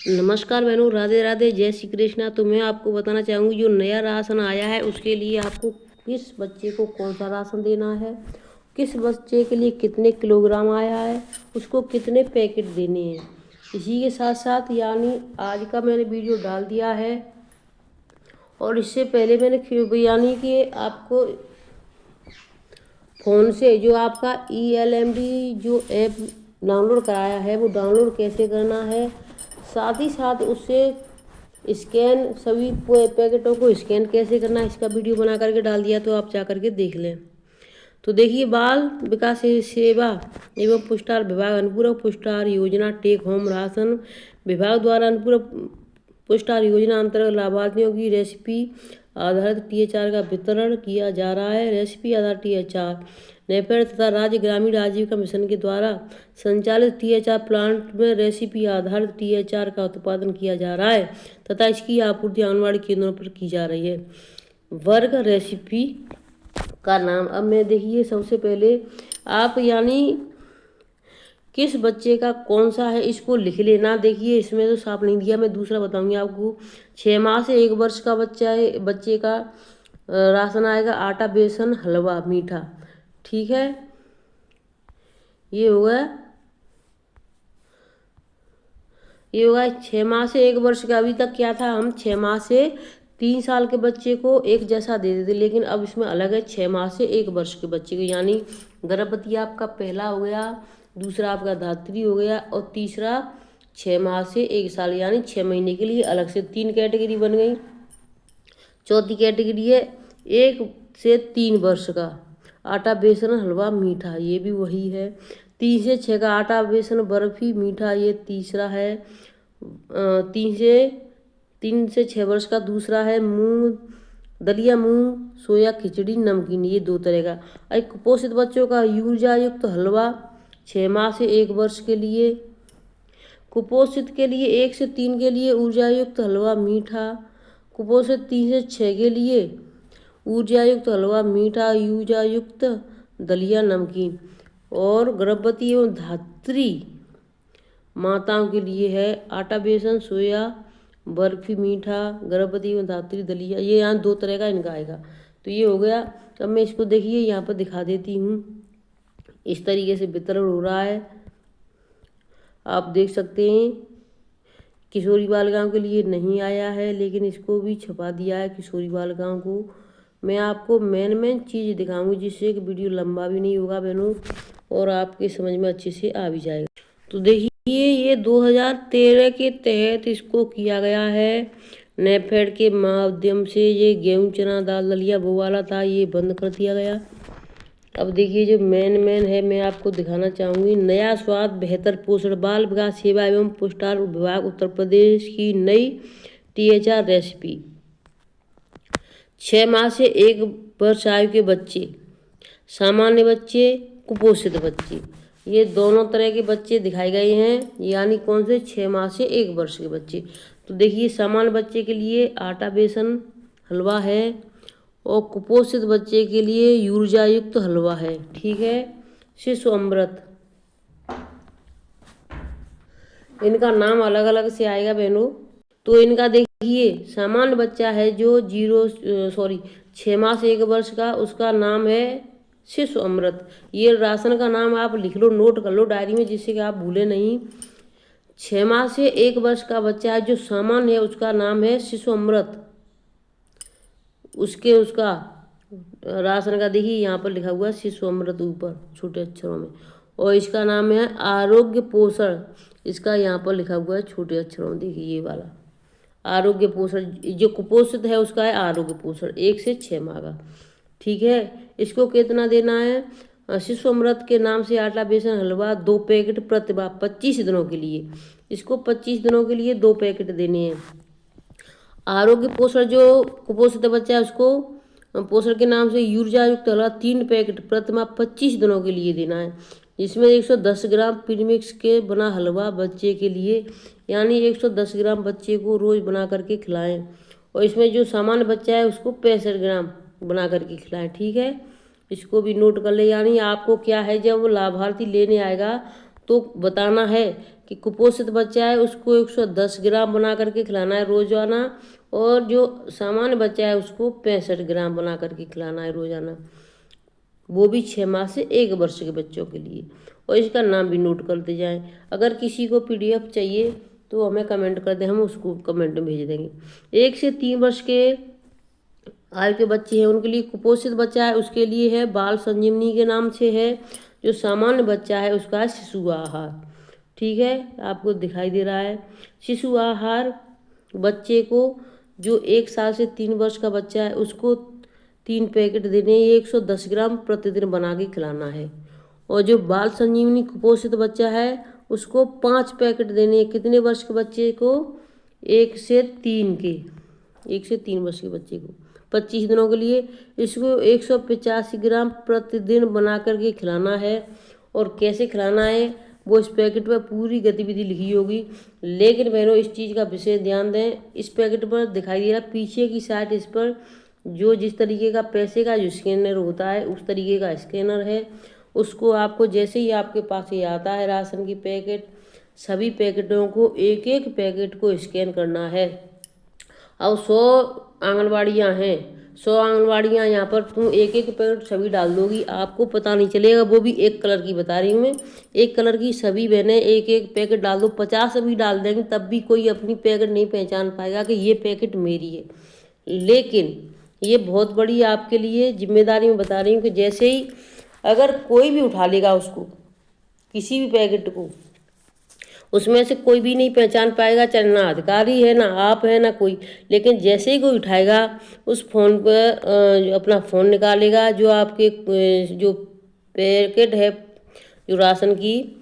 नमस्कार बहनों, राधे राधे, जय श्री कृष्णा। तो मैं आपको बताना चाहूँगी जो नया राशन आया है उसके लिए आपको किस बच्चे को कौन सा राशन देना है, किस बच्चे के लिए कितने किलोग्राम आया है, उसको कितने पैकेट देने हैं। इसी के साथ साथ यानी आज का मैंने वीडियो डाल दिया है और इससे पहले मैंने यानी कि आपको फ़ोन से जो आपका ELMD जो ऐप डाउनलोड कराया है वो डाउनलोड कैसे करना है, साथ ही साथ उससे स्कैन सभी पैकेटों को स्कैन कैसे करना है, इसका वीडियो बना करके डाल दिया, तो आप जा करके देख लें। तो देखिए, बाल विकास सेवा एवं पुष्टाहार विभाग अनुपूरक पुष्टाहार योजना टेक होम राशन विभाग द्वारा अनुपूरक पुष्टाहार योजना अंतर्गत लाभार्थियों की रेसिपी आधारित THR का वितरण किया जा रहा है। रेसिपी आधारित THR नेफेड तथा राज्य ग्रामीण आजीविका मिशन के द्वारा संचालित THR प्लांट में रेसिपी आधारित THR का उत्पादन किया जा रहा है तथा इसकी आपूर्ति आंगनबाड़ी केंद्रों पर की जा रही है। वर्ग रेसिपी का नाम, अब मैं देखिए सबसे पहले आप यानी किस बच्चे का कौन सा है इसको लिख लेना। देखिए इसमें तो साफ नहीं दिया, मैं दूसरा बताऊंगी आपको। 6 माह से 1 वर्ष का बच्चा है, बच्चे का राशन आएगा आटा बेसन हलवा मीठा, ठीक है। ये होगा 6 माह से 1 वर्ष का। अभी तक क्या था, हम 6 माह से 3 साल के बच्चे को एक जैसा दे देते, लेकिन अब इसमें अलग है 6 माह से 1 वर्ष के बच्चे को, यानी गर्भवती आपका पहला हो गया, दूसरा आपका धात्री हो गया और तीसरा 6 माह से 1 साल यानी 6 महीने के लिए अलग से 3 कैटेगरी बन गई। चौथी कैटेगरी है 1 से 3 वर्ष का आटा बेसन हलवा मीठा, ये भी वही है। 3 से 6 का आटा बेसन बर्फी मीठा, ये तीसरा है। 3 से 6 वर्ष का दूसरा है मूंग दलिया मूंग सोया खिचड़ी नमकीन, ये 2 तरह का। एक कुपोषित बच्चों का ऊर्जा युक्त हलवा 6 माह से 1 वर्ष के लिए। कुपोषित के लिए 1 से 3 के लिए ऊर्जा युक्त हलवा मीठा। कुपोषित 3 से 6 के लिए ऊर्जा युक्त हलवा मीठा ऊर्जा युक्त दलिया नमकीन। और गर्भवती एवं धात्री माताओं के लिए है आटा बेसन सोया बर्फी मीठा गर्भवती एवं धात्री दलिया, ये यहाँ 2 तरह का इनका आएगा। तो ये हो गया। अब मैं इसको देखिए यहाँ पर दिखा देती हूँ, इस तरीके से वितरण हो रहा है, आप देख सकते हैं। किशोरी बालिकाओं के लिए नहीं आया है, लेकिन इसको भी छपा दिया है किशोरी बालिकाओं को। मैं आपको मेन चीज़ दिखाऊंगी जिससे कि वीडियो लंबा भी नहीं होगा बहनों और आपके समझ में अच्छे से आ भी जाएगा। तो देखिए ये 2013 के तहत इसको किया गया है नेफेड के माध्यम से। ये गेहूँ चना दाल दलिया वो वाला था, ये बंद कर दिया गया। अब देखिए जो मेन है मैं आपको दिखाना चाहूँगी, नया स्वाद बेहतर पोषण बाल विकास सेवा एवं पुष्टाहार विभाग उत्तर प्रदेश की नई THR रेसिपी। 6 माह से 1 वर्ष आयु के बच्चे, सामान्य बच्चे, कुपोषित बच्चे, ये दोनों तरह के बच्चे दिखाए गए हैं। यानी कौन से, 6 माह से 1 वर्ष के बच्चे। तो देखिए सामान्य बच्चे के लिए आटा बेसन हलवा है और कुपोषित बच्चे के लिए ऊर्जा युक्त हलवा है, ठीक है। शिशु अमृत, इनका नाम अलग अलग से आएगा बहनों। तो इनका देखिए सामान्य बच्चा है जो 6 माह से 1 वर्ष का, उसका नाम है शिशु अमृत। ये राशन का नाम आप लिख लो, नोट कर लो डायरी में, जिससे कि आप भूले नहीं। 6 माह से 1 वर्ष का बच्चा है जो सामान्य है, उसका नाम है शिशु अमृत। उसका राशन का देखिए यहाँ पर लिखा हुआ है शिशु अमृत ऊपर छोटे अक्षरों में, और इसका नाम है आरोग्य पोषण, इसका यहाँ पर लिखा हुआ है छोटे अक्षरों में, देखिए ये वाला आरोग्य पोषण। जो कुपोषित है उसका है आरोग्य पोषण 1 से 6 माह का, ठीक है। इसको कितना देना है, शिशु अमृत के नाम से आटा बेसन हलवा 2 पैकेट प्रतिभा 25 दिनों के लिए, इसको 25 दिनों के लिए 2 पैकेट देने हैं। आरोग्य पोषण जो कुपोषित बच्चा है उसको पोषण के नाम से ऊर्जा युक्त हलवा 3 पैकेट प्रतिमा 25 दिनों के लिए देना है। इसमें 110 ग्राम प्रीमिक्स के बना हलवा बच्चे के लिए, यानी 110 ग्राम बच्चे को रोज़ बना करके खिलाएं। और इसमें जो सामान्य बच्चा है उसको 65 ग्राम बना करके खिलाएं, ठीक है। इसको भी नोट कर ले। यानी आपको क्या है, जब वो लाभार्थी लेने आएगा तो बताना है कि कुपोषित बच्चा है उसको 110 ग्राम बना करके खिलाना है रोजाना, और जो सामान्य बच्चा है उसको 65 ग्राम बना करके खिलाना है रोजाना, वो भी 6 माह से 1 वर्ष के बच्चों के लिए। और इसका नाम भी नोट करते जाएं। अगर किसी को PDF चाहिए तो हमें कमेंट कर दें, हम उसको कमेंट में भेज देंगे। 1 से 3 वर्ष के आयु के बच्चे हैं उनके लिए कुपोषित बच्चा है उसके लिए है बाल संजीवनी के नाम से है। जो सामान्य बच्चा है उसका है शिशु आहार। ठीक है, आपको दिखाई दे रहा है शिशु आहार। बच्चे को जो 1 साल से 3 वर्ष का बच्चा है उसको 3 पैकेट देने, 110 ग्राम प्रतिदिन बना के खिलाना है। और जो बाल संजीवनी कुपोषित बच्चा है उसको 5 पैकेट देने, कितने वर्ष के बच्चे को? 1 से 3 वर्ष के बच्चे को 25 दिनों के लिए। इसको 185 ग्राम प्रतिदिन बना करके खिलाना है। और कैसे खिलाना है वो इस पैकेट पर पूरी गतिविधि लिखी होगी। लेकिन बहनों इस चीज़ का विशेष ध्यान दें, इस पैकेट पर दिखाई दे रहा पीछे की साइड, इस पर जो जिस तरीके का पैसे का जो स्कैनर होता है उस तरीके का स्कैनर है। उसको आपको जैसे ही आपके पास ये आता है राशन की पैकेट, सभी पैकेटों को एक एक पैकेट को स्कैन करना है। अब 100 आंगनबाड़ियाँ हैं, 100 आंगनबाड़ियाँ यहाँ पर तुम एक एक पैकेट सभी डाल दोगी, आपको पता नहीं चलेगा। वो भी एक कलर की बता रही हूँ मैं, एक कलर की सभी बहनें एक एक पैकेट डाल दो। 50 भी डाल देंगे तब भी कोई अपनी पैकेट नहीं पहचान पाएगा कि ये पैकेट मेरी है। लेकिन ये बहुत बड़ी आपके लिए जिम्मेदारी में बता रही हूँ कि जैसे ही अगर कोई भी उठा लेगा उसको, किसी भी पैकेट को, उसमें से कोई भी नहीं पहचान पाएगा, चाहे ना अधिकारी है ना आप है ना कोई। लेकिन जैसे ही कोई उठाएगा उस फोन पर अपना फ़ोन निकालेगा, जो आपके जो पैकेट है जो राशन की,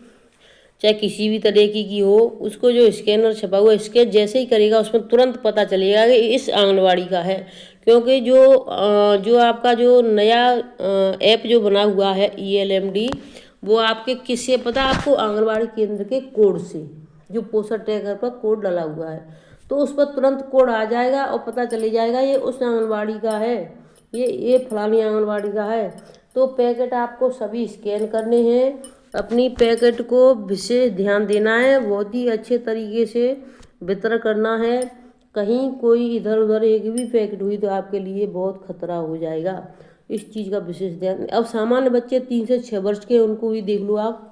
चाहे किसी भी तरीके की हो, उसको जो स्कैनर छपा हुआ स्कैन जैसे ही करेगा उसमें तुरंत पता चलेगा कि इस आंगनबाड़ी का है। क्योंकि जो आपका जो नया ऐप जो बना हुआ है ELMD, वो आपके किससे पता? आपको आंगनबाड़ी केंद्र के कोड से, जो पोषण ट्रैकर पर कोड डाला हुआ है, तो उस पर तुरंत कोड आ जाएगा और पता चले जाएगा ये उस आंगनबाड़ी का है, ये फलानी आंगनबाड़ी का है। तो पैकेट आपको सभी स्कैन करने हैं। अपनी पैकेट को विशेष ध्यान देना है, बहुत ही अच्छे तरीके से वितरण करना है। कहीं कोई इधर उधर एक भी पैकेट हुई तो आपके लिए बहुत खतरा हो जाएगा। इस चीज़ का विशेष ध्यान। अब सामान्य बच्चे 3 से 6 वर्ष के, उनको भी देख लो आप।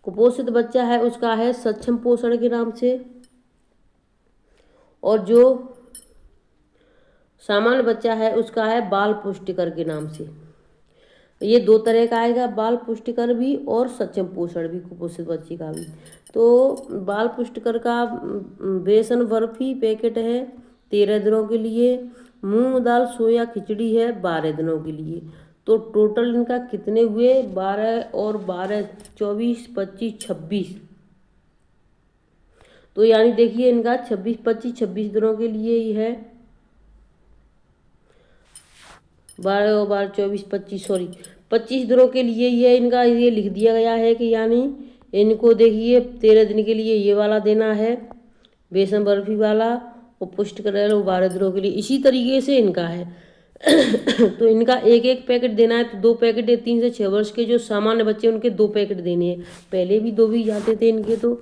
कुपोषित बच्चा है उसका है सक्षम पोषण के नाम से, और जो सामान्य बच्चा है उसका है बाल पुष्टिकर के नाम से। ये 2 तरह का आएगा, बाल पुष्टिकर भी और सक्षम पोषण भी, कुपोषित बच्चे का भी। तो बाल पुष्टिकर का बेसन बर्फी पैकेट है 13 दिनों के लिए, मूंग दाल सोया खिचड़ी है 12 दिनों के लिए। तो टोटल इनका कितने हुए? 12 और 12 24 25 26। तो यानी देखिए इनका 26 25 26 दिनों के लिए ही है। 12 और 12 24 25 25 दिनों के लिए ही है इनका। ये लिख दिया गया है कि यानी इनको देखिए 13 दिन के लिए ये वाला देना है बेसन बर्फी वाला, और पुष्ट कर वो 12 दिनों के लिए। इसी तरीके से इनका है तो इनका एक एक पैकेट देना है। तो 2 पैकेट है 3 से 6 वर्ष के जो सामान्य बच्चे उनके 2 पैकेट देने हैं। पहले भी 2 भी जाते थे इनके। तो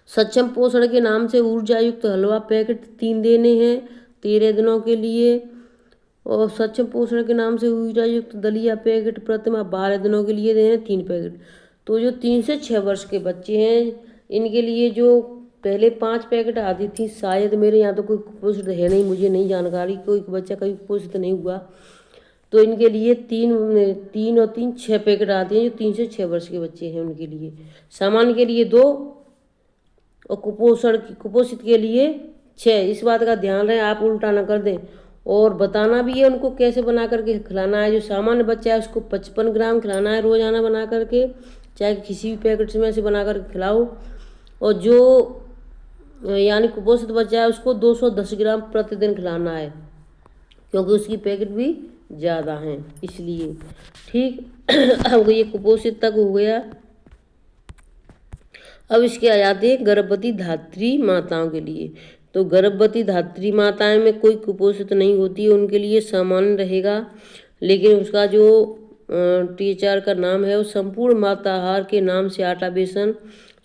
सक्षम पोषण के नाम से ऊर्जा युक्त हलवा पैकेट 3 देने हैं 13 दिनों के लिए, और सक्षम पोषण के नाम से ऊर्जा युक्त दलिया पैकेट प्रतिमा 12 दिनों के लिए देने 3 पैकेट। तो जो 3 से 6 वर्ष के बच्चे हैं इनके लिए जो पहले 5 पैकेट आती थी, शायद मेरे यहाँ तो कोई कुपोषित है नहीं, मुझे नहीं जानकारी, कोई बच्चा कभी कुपोषित नहीं हुआ। तो इनके लिए 3 और 3 6 पैकेट आती हैं जो 3 से 6 वर्ष के बच्चे हैं उनके लिए। सामान्य के लिए 2 और कुपोषित के लिए 6। इस बात का ध्यान रहे, आप उल्टा ना कर दें। और बताना भी है उनको कैसे बना करके खिलाना है। जो सामान्य बच्चा है उसको 55 ग्राम खिलाना है रोजाना बना करके, चाहे किसी भी पैकेट में से बना करके खिलाओ। और जो यानी कुपोषित बच्चा है उसको 210 ग्राम प्रतिदिन खिलाना है, क्योंकि उसकी पैकेट भी ज़्यादा हैं इसलिए। ठीक अब ये कुपोषित तक हो गया। अब इसके आ जाते हैं गर्भवती धात्री माताओं के लिए। तो गर्भवती धात्री माताएं में कोई कुपोषित नहीं होती है, उनके लिए सामान्य रहेगा। लेकिन उसका जो THR का नाम है वो संपूर्ण मात्रा आहार के नाम से आटा बेसन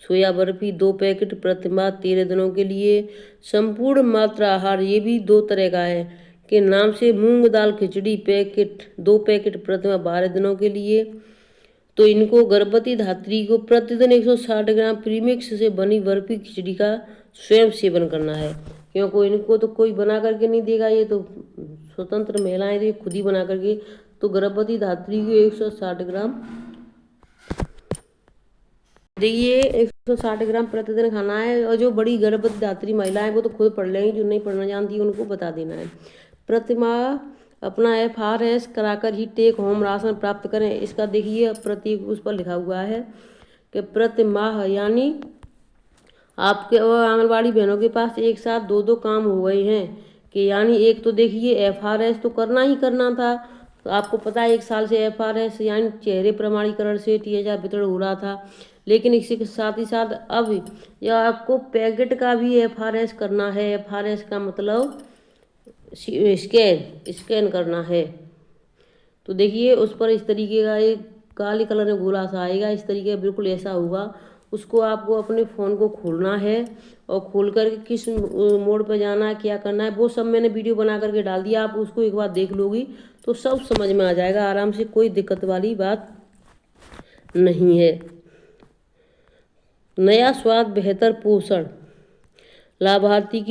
सोया बर्फी 2 पैकेट प्रतिमाह 13 दिनों के लिए। संपूर्ण मात्रा आहार ये भी 2 तरह का है के नाम से मूंग दाल खिचड़ी पैकेट 2 पैकेट प्रतिमाह 12 दिनों के लिए। तो इनको गर्भवती धात्री को प्रतिदिन 160 ग्राम प्रीमिक्स से बनी बर्फी खिचड़ी का स्वयं सेवन करना है, क्योंकि इनको तो कोई बना करके नहीं देगा, ये तो स्वतंत्र महिलाएं तो खुद ही बना करके। तो गर्भवती धात्री को 160 ग्राम देखिए 160 ग्राम प्रतिदिन खाना है। और जो बड़ी गर्भवती धात्री महिलाएं वो तो खुद पढ़ लेंगी, जो नहीं पढ़ना जानती उनको बता देना है। प्रतिमाह अपना FRS कराकर ही टेक होम राशन प्राप्त करें। इसका देखिए प्रतीक उस पर लिखा हुआ है कि प्रतिमाह यानी आपके आंगनबाड़ी बहनों के पास एक साथ 2 काम हो गए हैं कि यानी एक तो देखिए FRS तो करना ही करना था, तो आपको पता है 1 साल से FRS यानी चेहरे प्रमाणीकरण से THR वितरण हो रहा था, लेकिन इसी के साथ ही साथ अब यह आपको पैकेट का भी FRS करना है। FRS का मतलब स्कैन करना है। तो देखिए उस पर इस तरीके का एक काले कलर में गोला सा आएगा, इस तरीके बिल्कुल ऐसा होगा। उसको आपको अपने फ़ोन को खोलना है और खोल करके किस मोड पर जाना है, क्या करना है, वो सब मैंने वीडियो बना करके डाल दिया। आप उसको एक बार देख लोगी तो सब समझ में आ जाएगा आराम से, कोई दिक्कत वाली बात नहीं है। नया स्वाद बेहतर पोषण लाभार्थी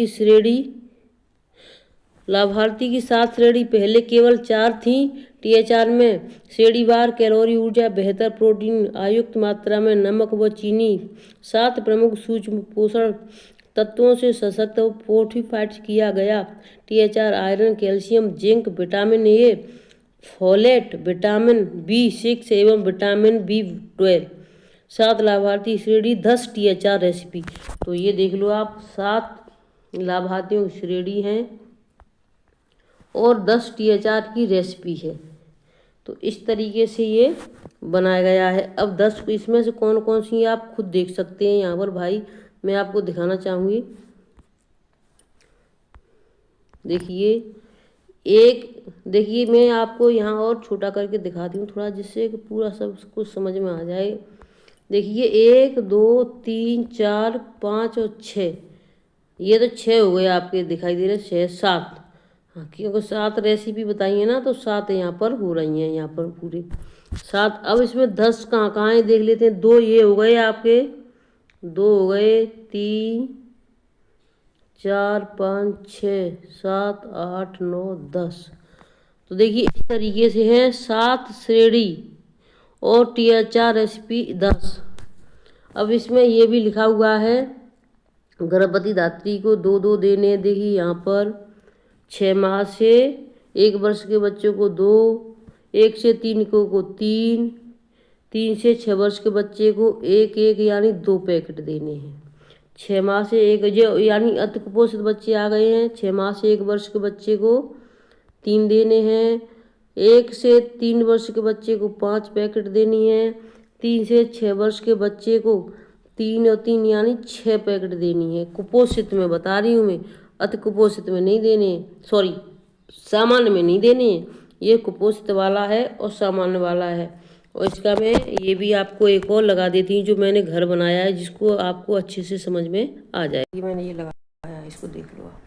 की 7 श्रेणी पहले केवल 4 थी। THR में श्रेणीवार कैलोरी ऊर्जा बेहतर प्रोटीन आयुक्त मात्रा में नमक व चीनी 7 प्रमुख सूक्ष्म पोषण तत्वों से सशक्त व फोर्टिफाइड किया गया। THR iron calcium zinc vitamin A folate vitamin B6 एवं विटामिन B12। 7 लाभार्थी श्रेणी 10 THR रेसिपी। तो ये देख लो आप 7 लाभार्थियों की श्रेणी हैं और 10 THR की रेसिपी है। तो इस तरीके से ये बनाया गया है। अब 10 इसमें से कौन कौन सी आप खुद देख सकते हैं यहाँ पर भाई, मैं आपको दिखाना चाहूँगी। देखिए मैं आपको यहाँ और छोटा करके दिखाती हूँ थोड़ा, जिससे कि पूरा सब कुछ समझ में आ जाए। देखिए 1 2 3 4 5 और 6, ये तो 6 हो गए आपके दिखाई दे रहे, 6 7। हाँ, क्योंकि 7 रेसिपी बताई है ना, तो 7 यहाँ पर हो रही हैं, यहाँ पर पूरे 7। अब इसमें 10 कहाँ हैं देख लेते हैं। 2 ये हो गए आपके, 2 हो गए, 3 4 5 6 7 8 9 10। तो देखिए इस तरीके से है 7 श्रेणी और THR रेसिपी 10। अब इसमें ये भी लिखा हुआ है गर्भवती धात्री को 2 देने। देखिए यहाँ पर 6 माह से 1 वर्ष के बच्चों को 2, 1 से 3 को 3, 3 से 6 वर्ष के बच्चे को 1 यानी 2 पैकेट देने हैं। 6 माह से 1 जो यानी अति कुपोषित बच्चे आ गए हैं, 6 माह से 1 वर्ष के बच्चे को 3 देने हैं। 1 से 3 वर्ष के बच्चे को 5 पैकेट देनी है। 3 से 6 वर्ष के बच्चे को 3 और 3 यानी 6 पैकेट देनी है। कुपोषित में बता रही हूँ मैं, अति कुपोषित में नहीं देने, सॉरी सामान्य में नहीं देने। ये कुपोषित वाला है और सामान्य वाला है। और इसका मैं ये भी आपको एक और लगा देती हूँ जो मैंने घर बनाया है, जिसको आपको अच्छे से समझ में आ जाएगी। मैंने ये लगाया है, इसको देख लो आप।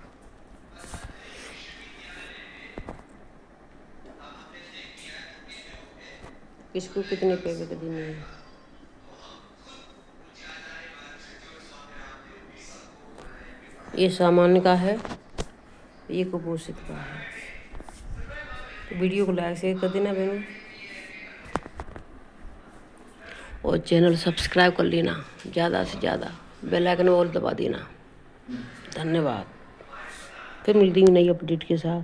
इसको कितने पैकेट देने हैं। ये सामान्य का है, ये कुपोषित का है। तो वीडियो को लाइक शेयर कर देना बहनों, और चैनल सब्सक्राइब कर लेना ज़्यादा से ज़्यादा, बेल आइकन और दबा देना। धन्यवाद। फिर मिलती हूँ नई अपडेट के साथ।